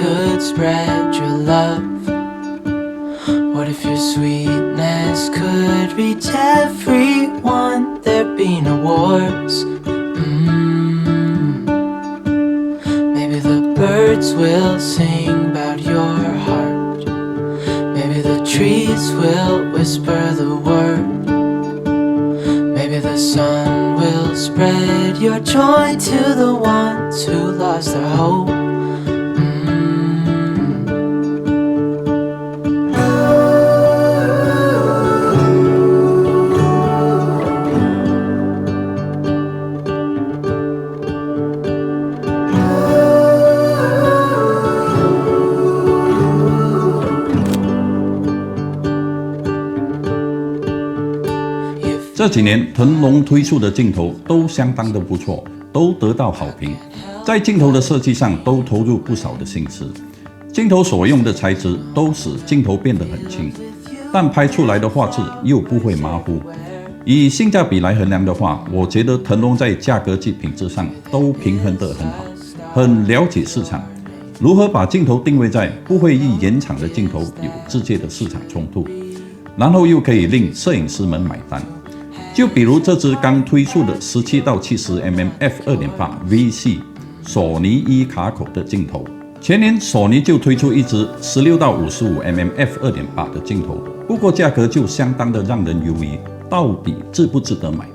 could spread your love? What if your sweetness could reach everyone? There'd be no wars. Maybe the birds will sing about your heart. Maybe the trees will whisper the word. Maybe the sun will spread your joy to the ones who lost their hope. 这几年腾龙推出的镜头都相当的不错，都得到好评，在镜头的设计上都投入不少的心思。镜头所用的材质都使镜头变得很轻，但拍出来的画质又不会马虎。以性价比来衡量的话，我觉得腾龙在价格及品质上都平衡得很好，很了解市场，如何把镜头定位在不会与原厂的镜头有直接的市场冲突，然后又可以令摄影师们买单。就比如这支刚推出的17到70mm f2.8 VC 索尼一卡口的镜头，前年索尼就推出一支16到55mm f2.8 的镜头，不过价格就相当的让人犹豫，到底值不值得买？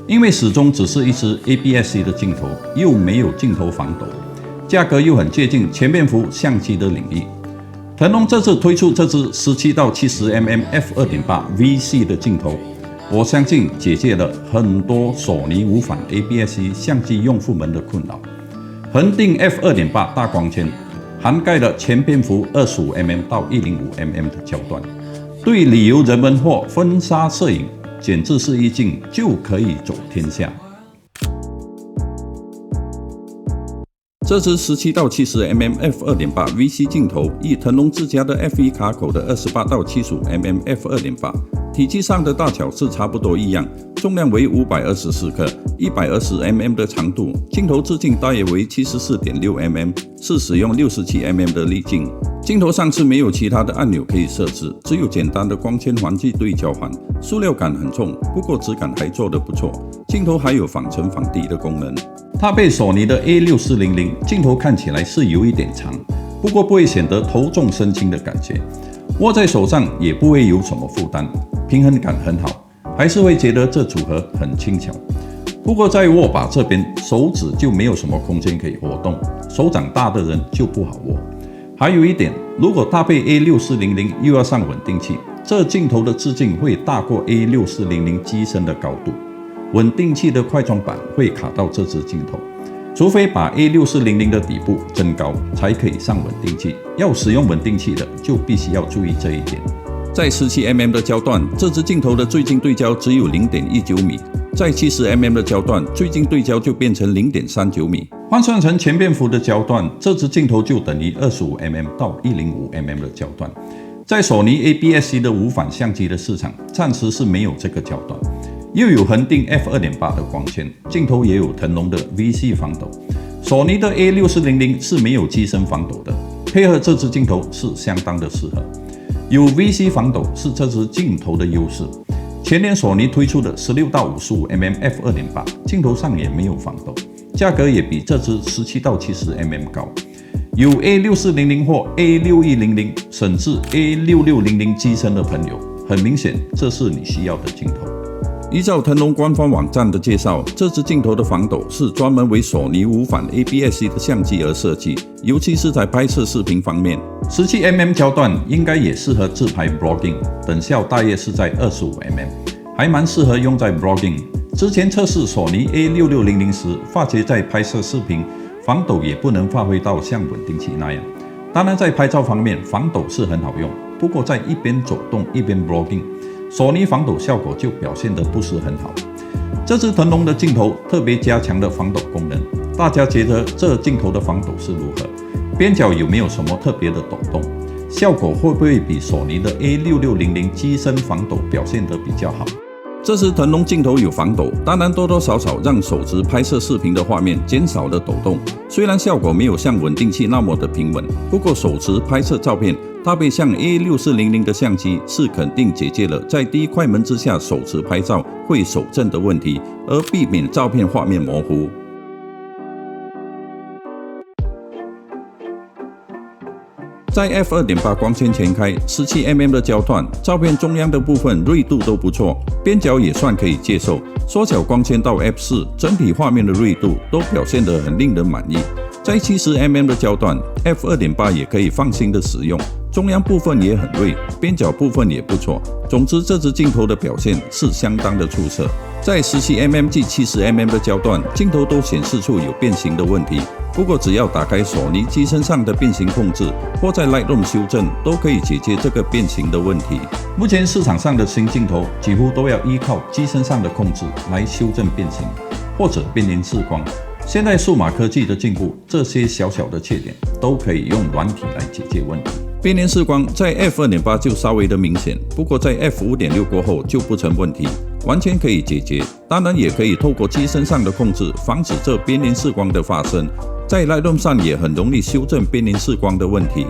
因为始终只是一支 APS-C 的镜头，又没有镜头防抖，价格又很接近全面幅相机的领域。腾龙这次推出这支17到70mm f2.8 VC 的镜头，我相信解决了很多索尼无反 APS-C 相机用户们的困扰。恒定 f2.8 大光圈，涵盖了全片幅 25mm 到 105mm 的焦段，对旅游人文或婚纱摄影简直是一镜就可以走天下。这支17到70mm f2.8 VC 镜头与腾龙自家的 F1 卡口的28到75mm f2.8体积上的大小是差不多一样，重量为524克，120mm 的长度，镜头直径大约为 74.6mm， 是使用 67mm 的粒径。镜头上是没有其他的按钮可以设置，只有简单的光圈环境对焦环，塑料感很重，不过质感还做得不错。镜头还有防尘防滴的功能。它被索尼的 A6400， 镜头看起来是有一点长，不过不会显得头重身轻的感觉，握在手上也不会有什么负担，平衡感很好，还是会觉得这组合很轻巧。不过在握把这边，手指就没有什么空间可以活动，手掌大的人就不好握。还有一点，如果搭配 A6400又要上稳定器，这镜头的直径会大过 A6400机身的高度，稳定器的快充板会卡到这支镜头，除非把 A6400的底部增高，才可以上稳定器。要使用稳定器的，就必须要注意这一点。在17mm 的焦段，这支镜头的最近对焦只有 0.19 米，在70mm 的焦段，最近对焦就变成 0.39 米。换算成全片幅的焦段，这支镜头就等于 25mm 到 105mm 的焦段。在索尼 APS-C 的无反相机的市场，暂时是没有这个焦段。又有恒定 f2.8 的光圈，镜头也有腾龙的 VC 防抖，索尼的 A6400是没有机身防抖的，配合这支镜头是相当的适合。有 VC 防抖是这支镜头的优势。前年索尼推出的16到55mm f2.8 镜头上也没有防抖，价格也比这支17到70mm 高。有 A6400 或 A6100 甚至 A6600 机身的朋友，很明显这是你需要的镜头。依照腾龙官方网站的介绍，这支镜头的防抖是专门为索尼无反 APS-C 的相机而设计，尤其是在拍摄视频方面。17mm 焦段应该也适合自拍 vlogging， 等效大约是在 25mm， 还蛮适合用在 vlogging。之前测试索尼 A6600 时，发觉在拍摄视频防抖也不能发挥到像稳定器那样。当然在拍照方面防抖是很好用，不过在一边走动一边 vlogging，索尼防抖效果就表现得不是很好。这支腾龙的镜头特别加强了防抖功能，大家觉得这镜头的防抖是如何？边角有没有什么特别的抖动？效果会不会比索尼的 A6600 机身防抖表现得比较好？这时腾龙镜头有防抖，当然多多少少让手持拍摄视频的画面减少了抖动。虽然效果没有像稳定器那么的平稳，不过手持拍摄照片搭配像 A6400 的相机，是肯定解决了在低快门之下手持拍照会手震的问题，而避免照片画面模糊。在 f2.8 光圈全开 17mm 的焦段，照片中央的部分锐度都不错，边角也算可以接受。缩小光圈到 f4， 整体画面的锐度都表现得很令人满意。在 70mm 的焦段 ，f2.8 也可以放心的使用，中央部分也很锐，边角部分也不错。总之，这支镜头的表现是相当的出色。在 17mm 及 70mm 的焦段，镜头都显示出有变形的问题。不过，只要打开索尼机身上的变形控制，或在 Lightroom 修正，都可以解决这个变形的问题。目前市场上的新镜头几乎都要依靠机身上的控制来修正变形，或者边缘视光。现在数码科技的进步，这些小小的缺点都可以用软体来解决问题。边缘视光在 f2.8 就稍微的明显，不过在 f5.6 过后就不成问题，完全可以解决。当然也可以透过机身上的控制，防止这边缘视光的发生。在 Lightroom 上也很容易修正边缘视光的问题。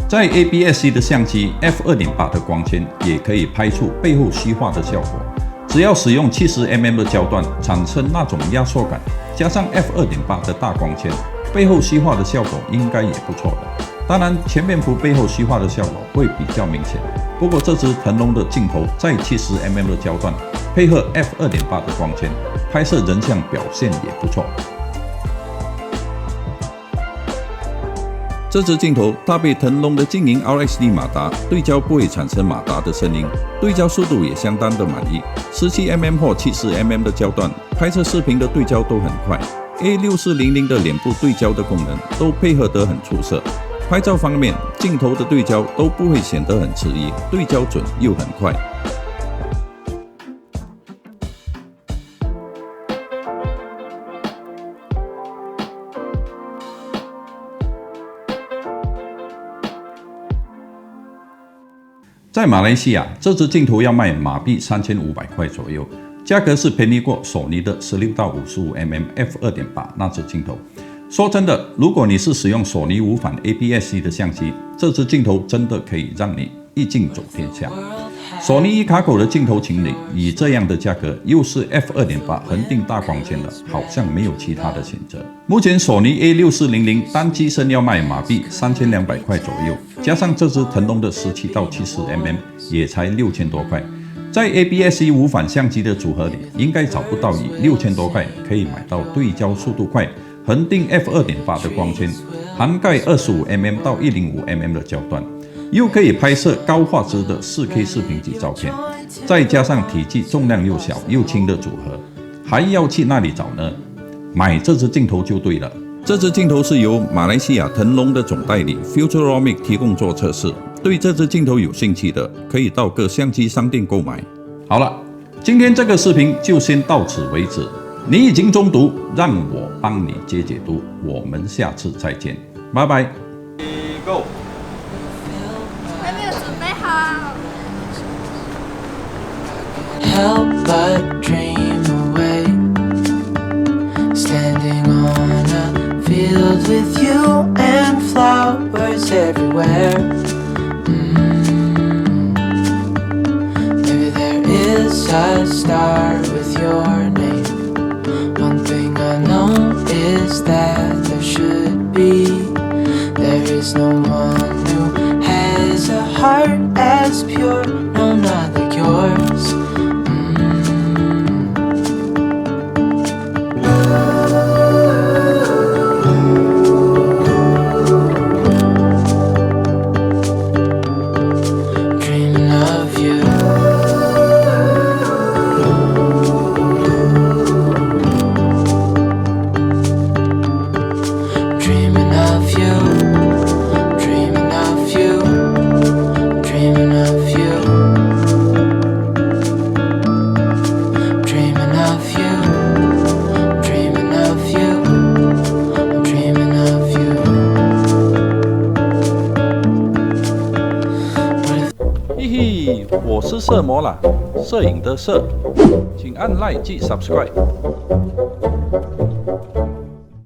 在 APS-C 的相机 f2.8 的光圈也可以拍出背后虚化的效果。只要使用 70mm 的焦段，产生那种压缩感，加上 f2.8 的大光圈，背后虚化的效果应该也不错的。当然，前面幅背后虚化的效果会比较明显。不过这支腾龙的镜头在 70mm 的焦段，配合 f2.8 的光圈，拍摄人像表现也不错。这支镜头搭配腾龙的静音 RXD 马达，对焦不会产生马达的声音，对焦速度也相当的满意。17mm 或 70mm 的焦段，拍摄视频的对焦都很快。A6400 的脸部对焦的功能都配合得很出色。拍照方面，镜头的对焦都不会显得很迟疑，对焦准又很快。在马来西亚，这支镜头要卖马币3500块左右，价格是便宜过索尼的16到55mm f2.8 那支镜头。说真的，如果你是使用索尼无反 APS-C 的相机，这支镜头真的可以让你一镜走天下。索尼一卡口的镜头群里，以这样的价格，又是 f2.8 恒定大光圈的，好像没有其他的选择。目前索尼 A6400 单机身要卖马币3200块左右，加上这支腾龙的17到70mm也才6000多块。在 APS-C 无反相机的组合里，应该找不到以6000多块可以买到对焦速度快、恒定 f2.8 的光圈，涵盖 25mm 到 105mm 的焦段，又可以拍摄高画质的 4K 视频及照片，再加上体积重量又小又轻的组合，还要去哪里找呢？买这支镜头就对了。这支镜头是由马来西亚腾龙的总代理 Futuromic 提供做测试，对这支镜头有兴趣的，可以到各相机商店购买。好了，今天这个视频就先到此为止。你已经中毒，让我帮你解解毒。我们下次再见，拜拜。Go。还没有准备好。Help but dream away, standing on a field with you and flowers everywhere. Maybe there is a star with your name. One thing I know is that there should be. There is no one who has a heart as pure, no, not like yours. Dreaming of you. 嘿嘿，我是色魔啦，摄影的摄，请按 Like 及 Subscribe。